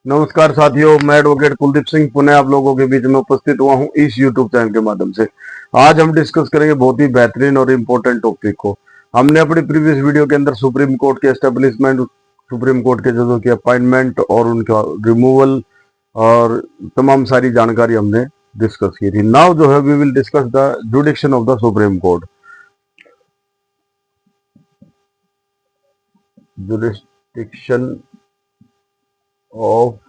नमस्कार साथियों, मैं एडवोकेट कुलदीप सिंह पुनः आप लोगों के बीच में उपस्थित हुआ हूं इस यूट्यूब चैनल के माध्यम से। आज हम डिस्कस करेंगे बहुत ही बेहतरीन और इम्पोर्टेंट टॉपिक को। हमने अपनी प्रीवियस वीडियो के अंदर सुप्रीम कोर्ट के एस्टेब्लिशमेंट, सुप्रीम कोर्ट के जजों की अपॉइंटमेंट और उनका रिमूवल और तमाम सारी जानकारी हमने डिस्कस की थी। नाउ जो है we will discuss the jurisdiction of the supreme court. Jurisdiction of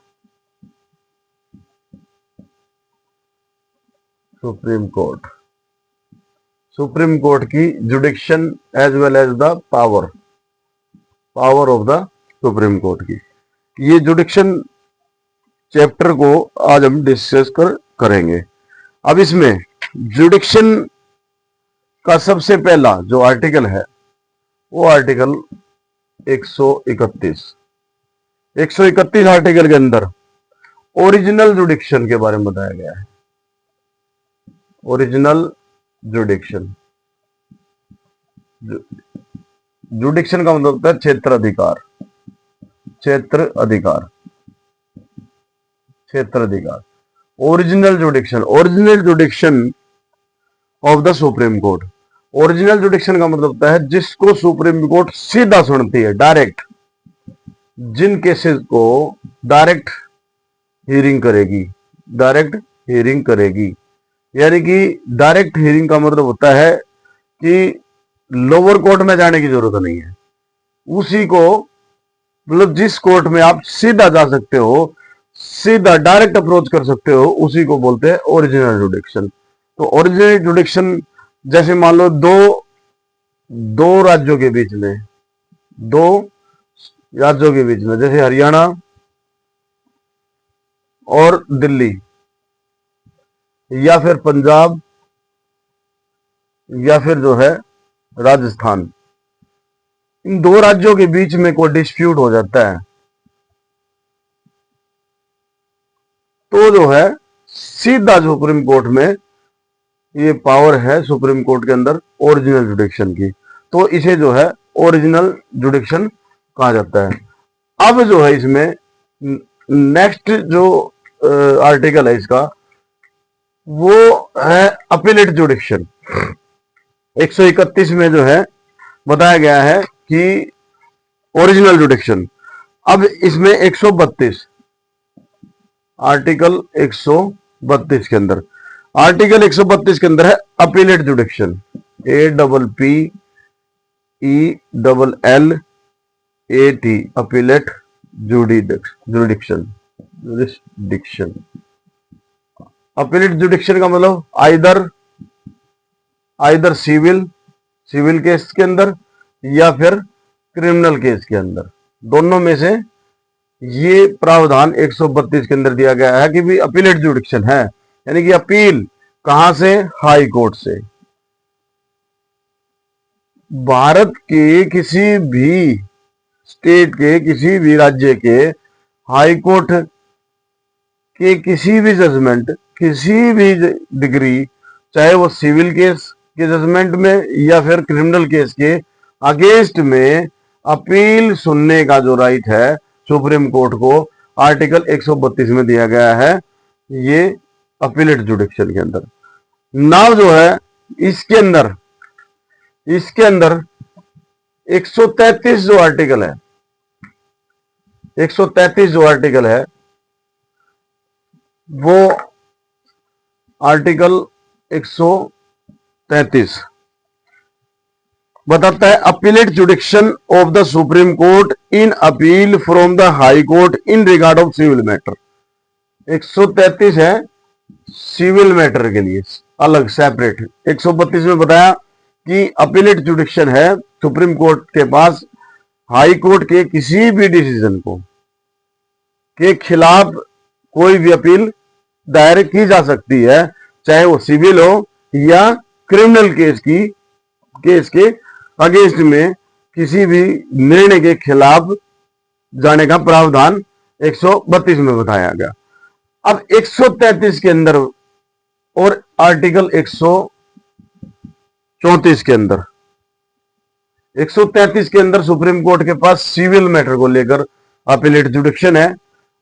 supreme court, supreme court की jurisdiction as well as the power of the supreme court की, ये जुडिक्शन चैप्टर को आज हम डिस्कस करेंगे। अब इसमें जुडिक्शन का सबसे पहला जो आर्टिकल है वो आर्टिकल 131 आर्टिकल के अंदर ओरिजिनल जुडिक्शन के बारे में बताया गया है। ओरिजिनल जुडिक्शन, जुडिक्शन का मतलब होता है क्षेत्र अधिकार, क्षेत्र अधिकार। Original जुडिक्शन of the supreme court. Original जुडिक्शन का मतलब होता है जिसको सुप्रीम कोर्ट सीधा सुनती है, डायरेक्ट, जिन केसेस को डायरेक्ट हियरिंग करेगी, यानी कि डायरेक्ट हियरिंग का मतलब होता है कि लोअर कोर्ट में जाने की जरूरत नहीं है, उसी को, मतलब जिस कोर्ट में आप सीधा जा सकते हो, सीधा डायरेक्ट अप्रोच कर सकते हो, उसी को बोलते हैं ओरिजिनल जुडिक्शन। तो ओरिजिनल जुडिक्शन जैसे मान लो दो राज्यों के बीच में, जैसे हरियाणा और दिल्ली, या फिर पंजाब, या फिर जो है राजस्थान, इन दो राज्यों के बीच में कोई डिस्प्यूट हो जाता है तो जो है सीधा सुप्रीम कोर्ट में ये पावर है, सुप्रीम कोर्ट के अंदर ओरिजिनल जुडिक्शन की, तो इसे जो है ओरिजिनल जुडिक्शन कहा जाता है। अब जो है इसमें नेक्स्ट जो आर्टिकल है इसका वो है अपीलेट जुडिक्शन। 131 में जो है बताया गया है कि ओरिजिनल जुडिक्शन। अब इसमें 132 आर्टिकल 132 के अंदर, आर्टिकल 132 के अंदर है अपीलेट जुडिक्शन, APPELLAT, अपीलेट जुडिक्शन। अपीलेट जुडिक्शन का मतलब आइदर सिविल केस के अंदर या फिर क्रिमिनल केस के अंदर, दोनों में से ये प्रावधान 132 के अंदर दिया गया है कि भी अपीलेट जुडिक्शन है, यानी कि अपील कहां से? हाई कोर्ट से। भारत के किसी भी स्टेट के, किसी भी राज्य के हाई कोर्ट के किसी भी जजमेंट, किसी भी डिग्री, चाहे वो सिविल केस के जजमेंट में या फिर क्रिमिनल केस के अगेंस्ट में अपील सुनने का जो राइट है सुप्रीम कोर्ट को, आर्टिकल 132 में दिया गया है, ये अपीलेट जुडिक्शन के अंदर। नाउ जो है इसके अंदर 133 जो आर्टिकल है, 133 जो आर्टिकल है वो आर्टिकल 133 बताता है appellate jurisdiction of the supreme court in appeal from the high court in regard of civil matter. 133 है सिविल मैटर के लिए अलग सेपरेट। 132 में बताया कि अपीलेट जुडिक्शन है सुप्रीम कोर्ट के पास हाई कोर्ट के किसी भी डिसीजन को के खिलाफ कोई भी अपील दायर की जा सकती है, चाहे वो सिविल हो या क्रिमिनल केस के अगेंस्ट में किसी भी निर्णय के खिलाफ जाने का प्रावधान 132 में बताया गया। अब 133 के अंदर और आर्टिकल 134 के अंदर, 133 के अंदर सुप्रीम कोर्ट के पास सिविल मैटर को लेकर अपीलेट जुडिक्शन है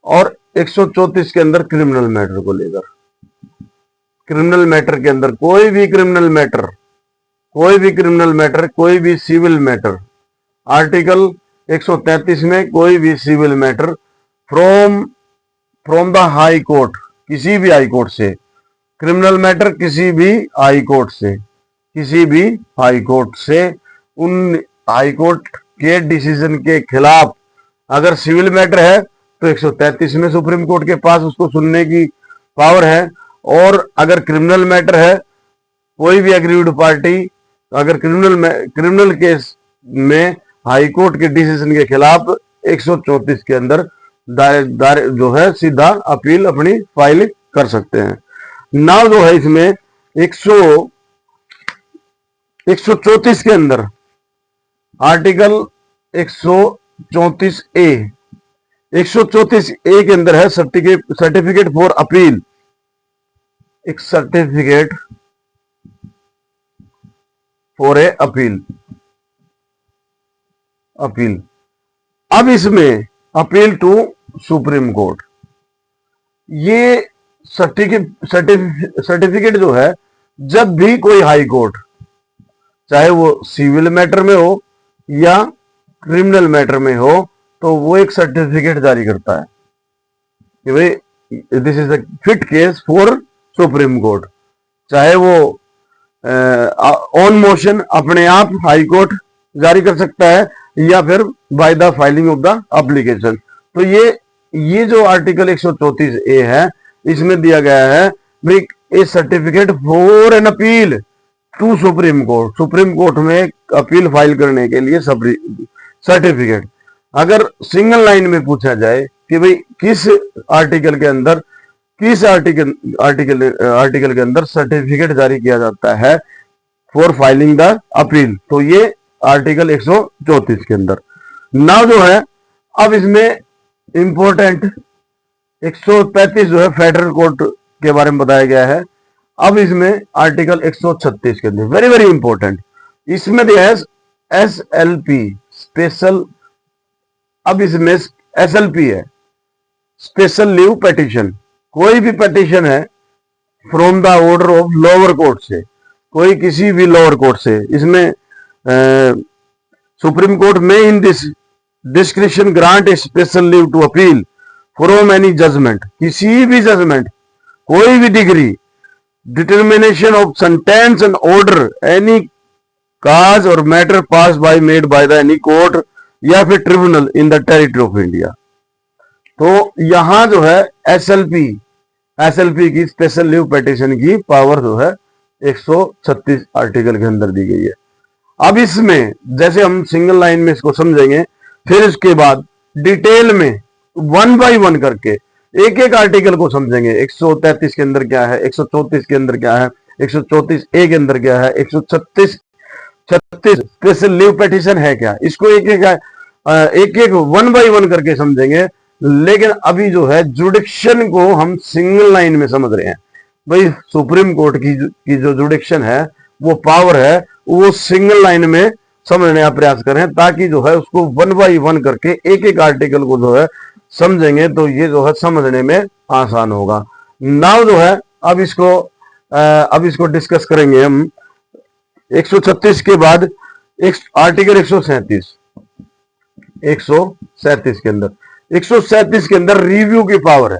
और 134 के अंदर क्रिमिनल मैटर को लेकर, क्रिमिनल मैटर के अंदर कोई भी क्रिमिनल मैटर, कोई भी सिविल मैटर, आर्टिकल 133 में कोई भी civil matter from the high court, किसी भी हाई कोर्ट से, क्रिमिनल मैटर किसी भी हाई कोर्ट से, उन हाई कोर्ट के डिसीजन के खिलाफ अगर सिविल मैटर है तो 133 में सुप्रीम कोर्ट के पास उसको सुनने की पावर है। और अगर क्रिमिनल मैटर है, कोई भी एग्रीव्ड पार्टी अगर क्रिमिनल केस में हाई कोर्ट के डिसीजन के खिलाफ 134 के अंदर जो है सीधा अपील अपनी फाइल कर सकते हैं। नाउ जो है इसमें 134 के अंदर आर्टिकल 134A के अंदर है सर्टिफिकेट फॉर अपील, एक सर्टिफिकेट फॉर ए अपील। अब इसमें अपील टू सुप्रीम कोर्ट, ये सर्टिफिकेट जो है, जब भी कोई हाई कोर्ट, चाहे वो सिविल मैटर में हो या क्रिमिनल मैटर में हो, तो वो एक सर्टिफिकेट जारी करता है कि भाई this is a fit case for supreme court. चाहे वो ऑन मोशन अपने आप हाई कोर्ट जारी कर सकता है या फिर by the filing of the application. तो ये जो आर्टिकल 134A है, इसमें दिया गया है भाई a certificate for an appeal to supreme court, supreme court में अपील फाइल करने के लिए सर्टिफिकेट। अगर सिंगल लाइन में पूछा जाए कि भाई किस आर्टिकल के अंदर सर्टिफिकेट जारी किया जाता है फॉर फाइलिंग द अपील, तो ये आर्टिकल 134 के अंदर। नाउ जो है, अब इसमें इंपॉर्टेंट 135 जो है फेडरल कोर्ट के बारे में बताया गया है। अब इसमें आर्टिकल 136 के अंदर वेरी वेरी इंपॉर्टेंट, इसमें दिया है SLP स्पेशल। अब इसमें SLP है स्पेशल लीव पेटिशन। कोई भी पेटिशन है from the order of lower court से, कोई किसी भी लोअर कोर्ट से, इसमें सुप्रीम कोर्ट में in this description grant a special leave to appeal from any judgment, किसी भी जजमेंट, कोई भी degree, determination of sentence and order, any cause और matter pass by made by the any court या फिर tribunal in the territory of India. तो यहां जो है SLP की स्पेशल लीव पिटीशन की पावर जो है 136 आर्टिकल के अंदर दी गई है। अब इसमें जैसे हम सिंगल लाइन में इसको समझेंगे, फिर इसके बाद डिटेल में 1 बाय 1 करके एक एक आर्टिकल को समझेंगे। 133 के अंदर क्या है, 134 के अंदर क्या है, 134A के अंदर क्या है, 136 स्पेशल लीव पिटीशन है क्या, इसको एक एक 1 बाय 1 करके समझेंगे। लेकिन अभी जो है जुडिक्शन को हम सिंगल लाइन में समझ रहे हैं। भाई सुप्रीम कोर्ट की जो जुडिक्शन है, वो पावर है, वो सिंगल लाइन में समझने का प्रयास करें, ताकि जो है उसको 1 बाय 1 करके एक एक आर्टिकल को जो है समझेंगे तो ये जो है समझने में आसान होगा। नाउ जो है अब इसको डिस्कस करेंगे हम। 136 के बाद आर्टिकल 137 के अंदर 137 के अंदर रिव्यू की पावर है।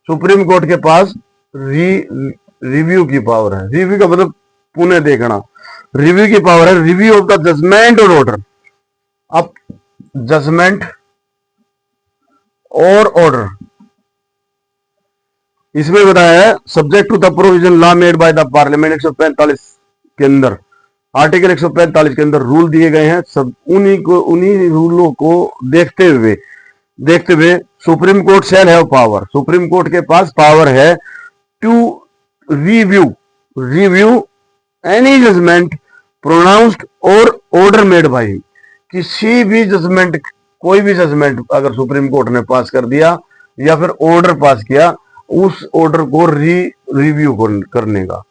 सुप्रीम कोर्ट के पास रिव्यू की पावर है। रिव्यू का मतलब पुनः देखना, रिव्यू की पावर है, रिव्यू ऑफ द जजमेंट और ऑर्डर। अब जजमेंट और ऑर्डर इसमें बताया है subject to the provision law made by the parliament. 145 के अंदर आर्टिकल 145 के अंदर रूल दिए गए हैं। सब उन्हीं रूलों को देखते हुए supreme court shall have power, supreme court के पास पावर है to review any judgement pronounced और ऑर्डर मेड बाय, किसी भी जजमेंट, कोई भी जजमेंट अगर सुप्रीम कोर्ट ने पास कर दिया या फिर ऑर्डर पास किया, उस ऑर्डर को रिव्यू करने का,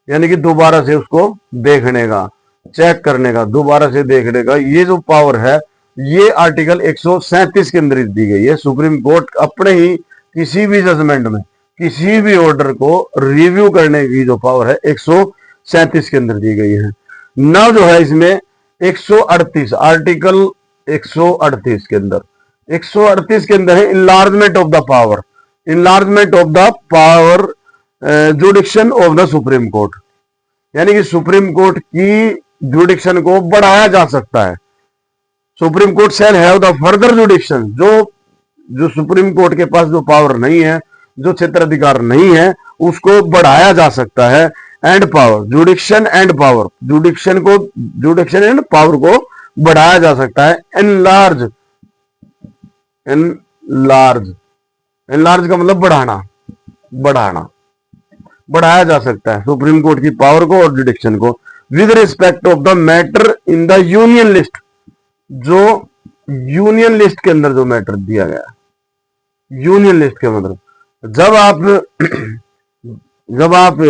यानी कि दोबारा से उसको देखने का, चेक करने का, दोबारा से देखने का, ये जो पावर है ये आर्टिकल 137 के अंदर दी गई है। सुप्रीम कोर्ट अपने ही किसी भी जजमेंट में किसी भी ऑर्डर को रिव्यू करने की जो पावर है 137 के अंदर दी गई है। नाउ जो है इसमें 138 आर्टिकल 138 के अंदर 138 के अंदर है enlargement of the power, enlargement of the power जुडिक्शन of the supreme court, यानी कि सुप्रीम कोर्ट की जुडिक्शन को बढ़ाया जा सकता है। Supreme court shall have the further जुडिक्शन, जो सुप्रीम कोर्ट के पास जो पावर नहीं है, जो क्षेत्राधिकार नहीं है, उसको बढ़ाया जा सकता है। And power जुडिक्शन and power, जुडिक्शन and power को बढ़ाया जा सकता है। एनलार्ज, एनलार्ज, एनलार्ज का मतलब बढ़ाना, बढ़ाना, बढ़ाया जा सकता है सुप्रीम कोर्ट की पावर को और जुडिक्शन को with respect of the matter in the union list, जो यूनियन लिस्ट के अंदर जो मैटर दिया गया, यूनियन लिस्ट के मतलब जब आप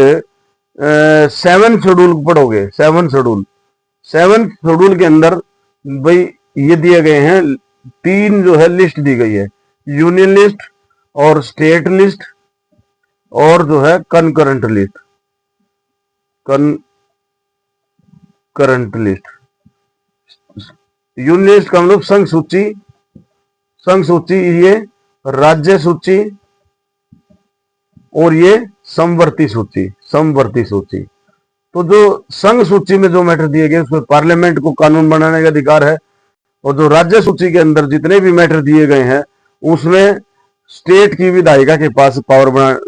7 शेड्यूल पढ़ोगे, 7 शेड्यूल के अंदर भाई ये दिए गए हैं 3 जो है लिस्ट दी गई है, यूनियन लिस्ट और स्टेट लिस्ट और जो है concurrent list, concurrent list. Union list का मतलब संघ सूची, संघ सूची ये राज्य सूची और ये समवर्ती सूची, समवर्ती सूची। तो जो संघ सूची में जो मैटर दिए गए उसमें पार्लियामेंट को कानून बनाने का अधिकार है, और जो राज्य सूची के अंदर जितने भी मैटर दिए गए हैं उसमें स्टेट की विधायिका के पास पावर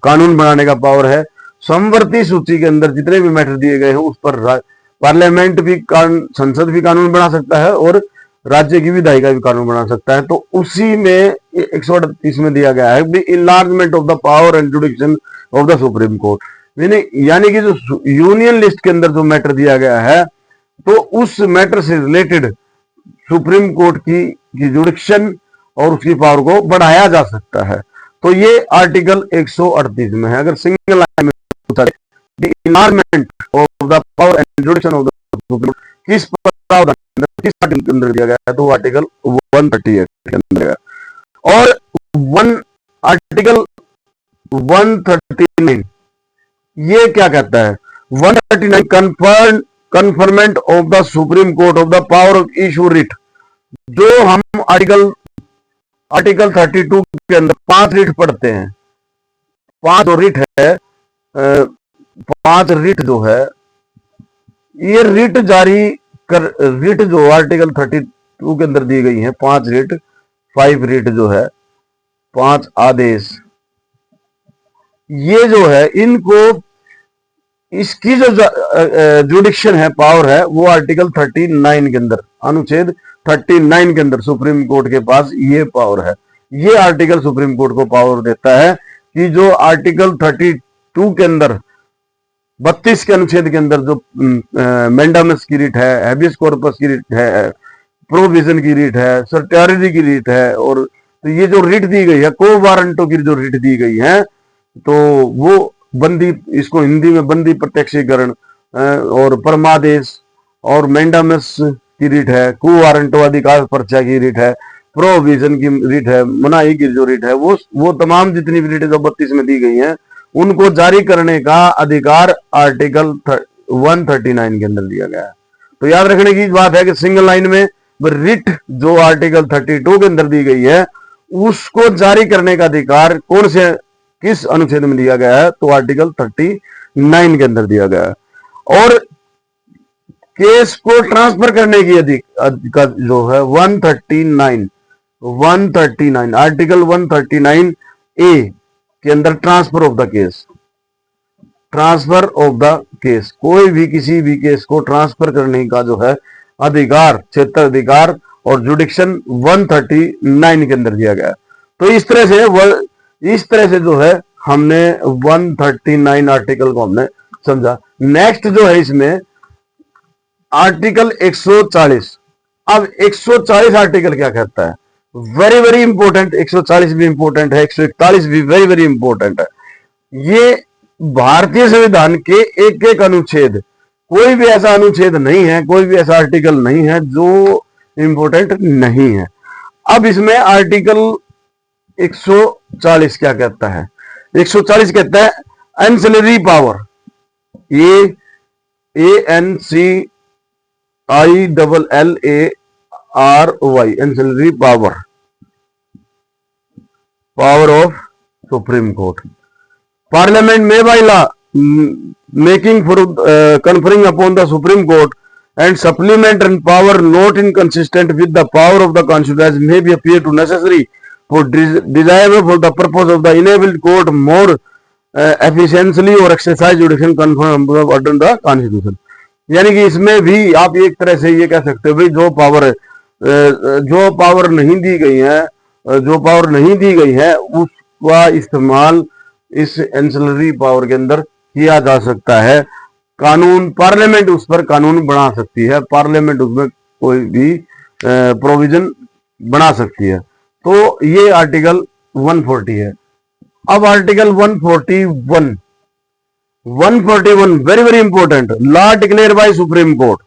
कानून बनाने का पावर है। समवर्ती सूची के अंदर जितने भी मैटर दिए गए हैं उस पर पार्लियामेंट भी संसद भी कानून बना सकता है और राज्य की विधायिका भी कानून बना सकता है। तो उसी में 138 में दिया गया है the enlargement of the power and जुडिक्शन of the supreme court, यानी कि जो यूनियन लिस्ट के अंदर जो मैटर दिया गया है तो उस मैटर से रिलेटेड सुप्रीम कोर्ट की जुडिक्शन और उसकी पावर को बढ़ाया जा सकता है। तो ये आर्टिकल 138 में है। अगर सिंगल लाइन में पूछा जाए the enlargement of the power and जुडिक्शन of the supreme court किस प्रावधान किस आर्टिकल के अंदर दिया गया है, तो वो आर्टिकल 138 के अंदर है। और आर्टिकल 139 ये क्या कहता है, 139 conferment of the supreme court of the power of issue writ. जो हम आर्टिकल 32 के अंदर 5 रिट पढ़ते हैं, 5 रिट है, 5 रिट जो है ये रिट जारी कर, रिट जो आर्टिकल 32 के अंदर दी गई है 5 रिट, 5 रिट जो है 5 आदेश, ये जो है इनको इसकी जो जुडिक्शन है पावर है वो आर्टिकल 39 के अंदर, अनुच्छेद 39 के अंदर सुप्रीम कोर्ट के पास ये पावर है। ये आर्टिकल सुप्रीम कोर्ट को पावर देता है कि जो आर्टिकल 32 के अंदर 32 के अनुच्छेद के अंदर जो मैंडामस की रिट है, हैबियस कॉर्पस की रिट है, प्रोविजन की रिट है, सर्टेरिटी की रिट है, और तो ये जो रिट दी गई है को वारंटों की जो रिट दी गई है तो वो बंदी, इसको हिंदी में बंदी प्रत्यक्षीकरण और परमादेश और मैंडामस की रिट है, को वारंटो अधिकार पर्चा की रिट है, प्रोविजन की रिट है, मनाही की जो रिट है, वो तमाम जितनी भी रिट जो 32 में दी गई हैं उनको जारी करने का अधिकार आर्टिकल 139 के अंदर दिया गया है। तो याद रखने की बात है कि सिंगल लाइन में रिट जो आर्टिकल 32 के अंदर दी गई है उसको जारी करने का अधिकार कौन से किस अनुच्छेद में दिया गया है, तो आर्टिकल 39 के अंदर दिया गया है। और केस को ट्रांसफर करने की अधिकार जो है 139 आर्टिकल 139 ए के अंदर transfer of the case, transfer of the case, कोई भी किसी भी केस को ट्रांसफर करने का जो है अधिकार, क्षेत्र अधिकार और जुडिक्शन 139 के अंदर दिया गया है। तो इस तरह से जो है हमने 139 आर्टिकल को हमने समझा। नेक्स्ट जो है इसमें आर्टिकल 140। अब 140 आर्टिकल क्या कहता है, वेरी वेरी इंपॉर्टेंट, 140 भी इंपॉर्टेंट है, 141 भी वेरी वेरी इंपॉर्टेंट है। ये भारतीय संविधान के एक एक अनुच्छेद, कोई भी ऐसा अनुच्छेद नहीं है, कोई भी ऐसा आर्टिकल नहीं है जो इंपॉर्टेंट नहीं है। अब इसमें आर्टिकल 140 140 क्या कहता है? 140 कहता है ancillary power, ANCILLARY, ancillary power, power of supreme court. Parliament में by law making for conferring upon the Supreme Court and supplement and power not inconsistent with the power of the Constitution as may be appear to necessary for desirable for the purpose of the enabled court more efficiently or exercise jurisdiction conform under the Constitution। यानी कि इसमें भी आप एक तरह से ये कह सकते हो भाई जो पावर नहीं दी गई है, जो पावर नहीं दी गई है उसका इस्तेमाल इस एंसिलरी पावर के अंदर किया जा सकता है। कानून, पार्लियामेंट उस पर कानून बना सकती है, पार्लियामेंट उसमें कोई भी प्रोविजन बना सकती है। तो ये आर्टिकल 140 है। अब article 141 very very important, law declare by supreme court.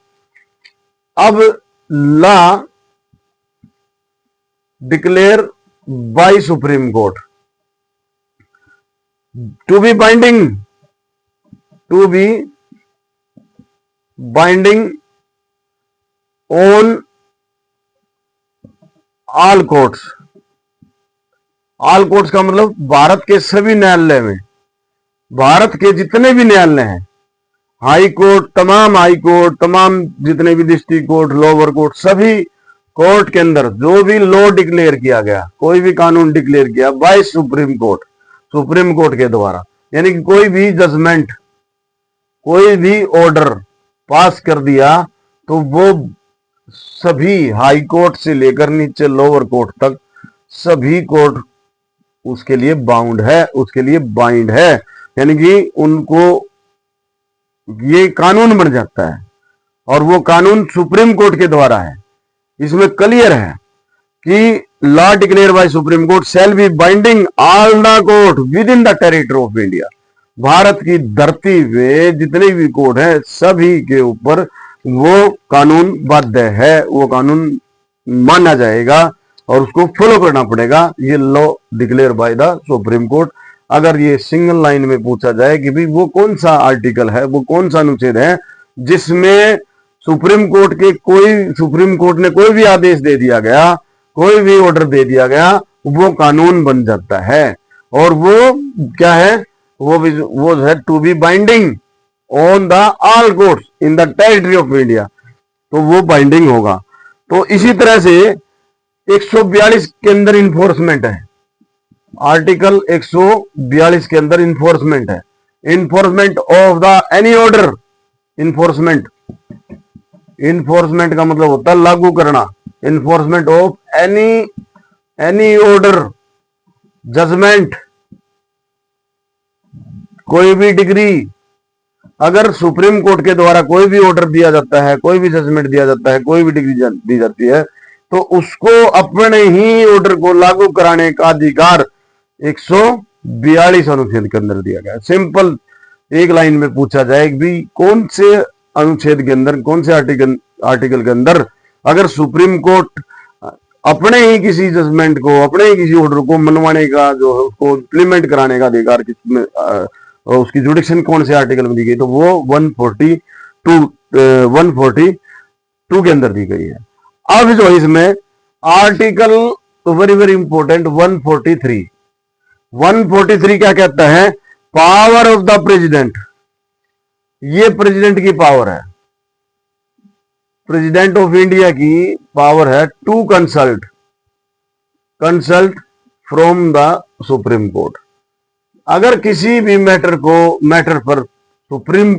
अब law declare by supreme court to be binding on all courts. All courts का मतलब भारत के सभी न्यायालय में, भारत के जितने भी न्यायालय हैं, हाई कोर्ट, तमाम जितने भी डिस्ट्रिक्ट कोर्ट, लोअर कोर्ट, सभी कोर्ट के अंदर जो भी लॉ डिक्लेयर किया गया, कोई भी कानून डिक्लेयर किया बाय सुप्रीम कोर्ट के द्वारा, यानी कि कोई भी जजमेंट, कोई भी ऑर्डर पास कर दिया तो वो सभी हाई कोर्ट से लेकर नीचे लोअर कोर्ट तक सभी कोर्ट उसके लिए बाउंड है, उसके लिए बाइंड है, यानी कि उनको ये कानून बन जाता है और वो कानून सुप्रीम कोर्ट के द्वारा है। इसमें क्लियर है कि law declare by supreme court shall be binding all the court with in the territory of India. Bharat की धरती पे जितने भी कोर्ट है सभी के ऊपर वो कानून बाध्य है, वो कानून माना जाएगा और उसको फॉलो करना पड़ेगा। ये law declare by the supreme court. अगर ये सिंगल लाइन में पूछा जाए कि भाई वो कौन सा आर्टिकल है, वो कौन सा अनुच्छेद है जिसमें सुप्रीम कोर्ट ने कोई भी आदेश दे दिया गया, कोई भी ऑर्डर दे दिया गया, वो कानून बन जाता है। और वो क्या है, वो है to be binding on the all courts in the territory of India, तो वो बाइंडिंग होगा। तो इसी तरह से 142 के अंदर इन्फोर्समेंट है, आर्टिकल 142 के अंदर इन्फोर्समेंट है, enforcement of the any order. Enforcement का मतलब होता है लागू करना, enforcement of any order, judgement, कोई भी डिग्री। अगर सुप्रीम कोर्ट के द्वारा कोई भी ऑर्डर दिया जाता है, कोई भी जजमेंट दिया जाता है, कोई भी डिग्री दी जाती है, तो उसको अपने ही ऑर्डर को लागू कराने का अधिकार 142 अनुच्छेद के अंदर दिया गया है। सिंपल एक लाइन में पूछा जाए कि कौन से अनुच्छेद के अंदर, कौन से आर्टिकल के अंदर अगर सुप्रीम कोर्ट अपने ही किसी जजमेंट को, अपने ही किसी ऑर्डर को मनवाने का, जो है उसको इम्प्लीमेंट कराने का अधिकार किसमें, उसकी जुडिक्शन कौन से आर्टिकल में दी गई, तो वो 142 के अंदर दी गई है। अब जो इसमें आर्टिकल तो वेरी वेरी इंपॉर्टेंट 143 क्या कहता है, पावर ऑफ द प्रेसिडेंट। ये प्रेसिडेंट की पावर है, प्रेसिडेंट ऑफ इंडिया की पावर है to consult from the supreme court. अगर किसी भी मैटर पर सुप्रीम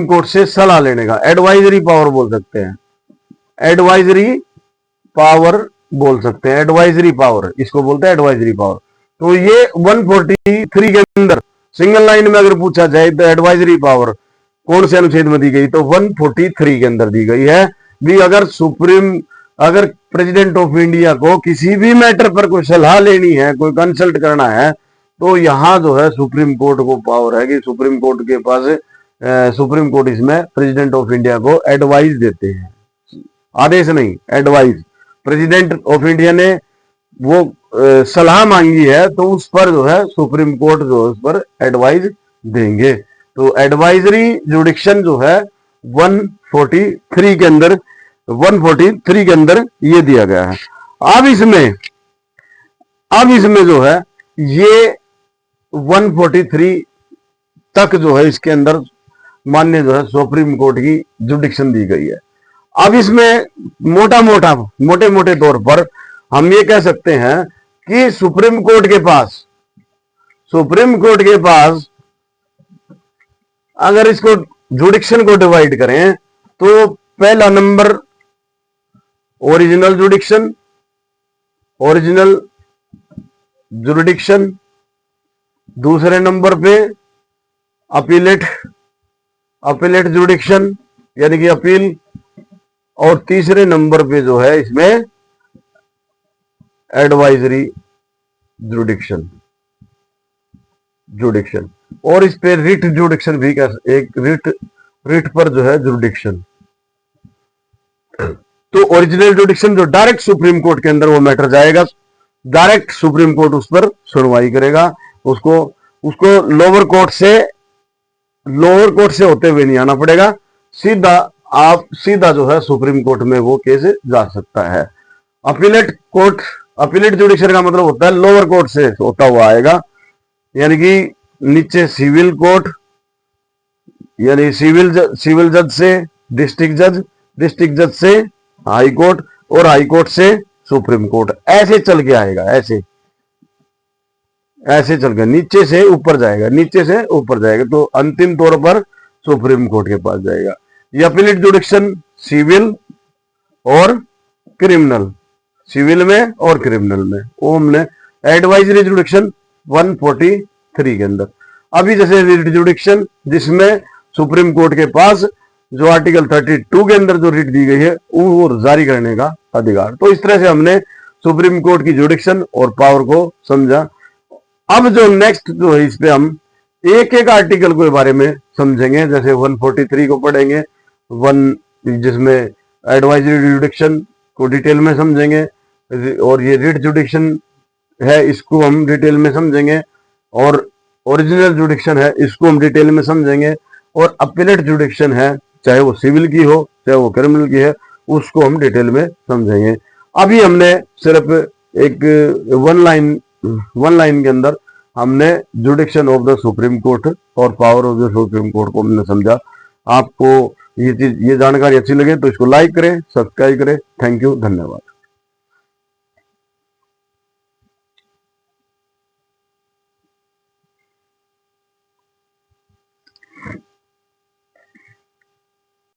कोर्ट से सलाह लेने का, एडवाइजरी पावर बोल सकते हैं, एडवाइजरी पावर इसको बोलते हैं एडवाइजरी पावर। तो ये 143 के अंदर सिंगल लाइन में अगर पूछा जाए तो एडवाइजरी पावर कौन से अनुच्छेद में दी गई, तो 143 के अंदर दी गई है। भी अगर प्रेसिडेंट ऑफ इंडिया को किसी भी मैटर पर कोई सलाह लेनी है, कोई कंसल्ट करना है, तो यहां जो है सुप्रीम कोर्ट को पावर है कि सुप्रीम कोर्ट के पास, सुप्रीम कोर्ट इसमें प्रेसिडेंट ऑफ इंडिया को एडवाइस देते हैं, आदेश नहीं, एडवाइस। प्रेसिडेंट ऑफ इंडिया ने वो सलाह मांगी है तो उस पर जो है सुप्रीम कोर्ट जो है उस पर एडवाइस देंगे। तो एडवाइजरी जुडिक्शन जो है 143 के अंदर 143 के अंदर ये दिया गया है। अब इसमें जो है ये 143 तक जो है इसके अंदर मान्य जो है सुप्रीम कोर्ट की जुडिक्शन दी गई है। अब इसमें मोटे मोटे तौर पर हम ये कह सकते हैं कि सुप्रीम कोर्ट के पास अगर इसको जुडिक्शन को डिवाइड करें तो पहला नंबर ओरिजिनल जुडिक्शन, दूसरे नंबर पे अपीलेट जुडिक्शन यानी कि अपील, और तीसरे नंबर पे जो है इसमें एडवाइजरी जुडिक्शन और इस पे रिट जुडिक्शन भी एक रिट पर जो है जुडिक्शन। तो ओरिजिनल जुडिक्शन जो डायरेक्ट सुप्रीम कोर्ट के अंदर वो मैटर जाएगा, डायरेक्ट सुप्रीम कोर्ट उस पर सुनवाई करेगा, उसको लोअर कोर्ट से होते हुए नहीं आना पड़ेगा, सीधा जो है सुप्रीम कोर्ट में वो केस जा सकता है। अपीलेट जुडिक्शन का मतलब होता है लोअर कोर्ट से होता हुआ आएगा, यानी कि नीचे सिविल कोर्ट यानी सिविल जज से डिस्ट्रिक्ट जज से हाई कोर्ट और हाई कोर्ट से सुप्रीम कोर्ट, ऐसे चल के आएगा, ऐसे चल के नीचे से ऊपर जाएगा तो अंतिम तौर पर सुप्रीम कोर्ट के पास जाएगा। ये अपीलेट जुडिक्शन सिविल में और क्रिमिनल में। वो हमने एडवाइजरी जुडिक्शन 143 के अंदर। अभी जैसे रिट जुडिक्शन जिसमें सुप्रीम कोर्ट के पास जो आर्टिकल 32 के अंदर जो रिट दी गई है वो जारी करने का अधिकार। तो इस तरह से हमने सुप्रीम कोर्ट की जुडिक्शन और पावर को समझा। अब जो नेक्स्ट जो है इस पे हम एक एक आर्टिकल के बारे में समझेंगे, जैसे 143 को पढ़ेंगे, जिसमें एडवाइजरी जुडिक्शन को डिटेल में समझेंगे, और ये रिट जुडिक्शन है इसको हम डिटेल में समझेंगे, और ओरिजिनल जुडिक्शन है इसको हम डिटेल में समझेंगे, और अपीलेट जुडिक्शन है चाहे वो सिविल की हो चाहे वो क्रिमिनल की है उसको हम डिटेल में समझेंगे। अभी हमने सिर्फ एक वन लाइन के अंदर हमने jurisdiction of the supreme court और power of the supreme court को हमने समझा। आपको ये जानकारी अच्छी लगे तो इसको लाइक करें, सब्सक्राइब करें। थैंक यू, धन्यवाद।